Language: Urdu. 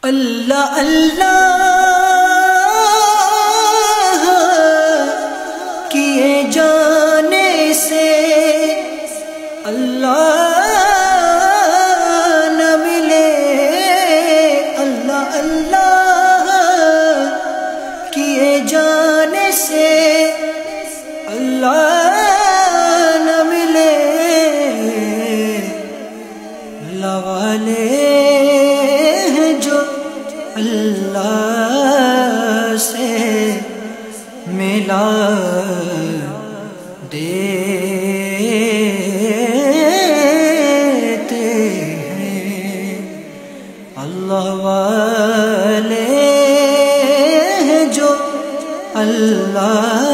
اللہ اللہ کیے جانے سے اللہ نہ ملے، اللہ اللہ کیے جانے سے اللہ نہ ملے، اللہ والے اللہ سے ملا دیتے ہیں، اللہ والے جو اللہ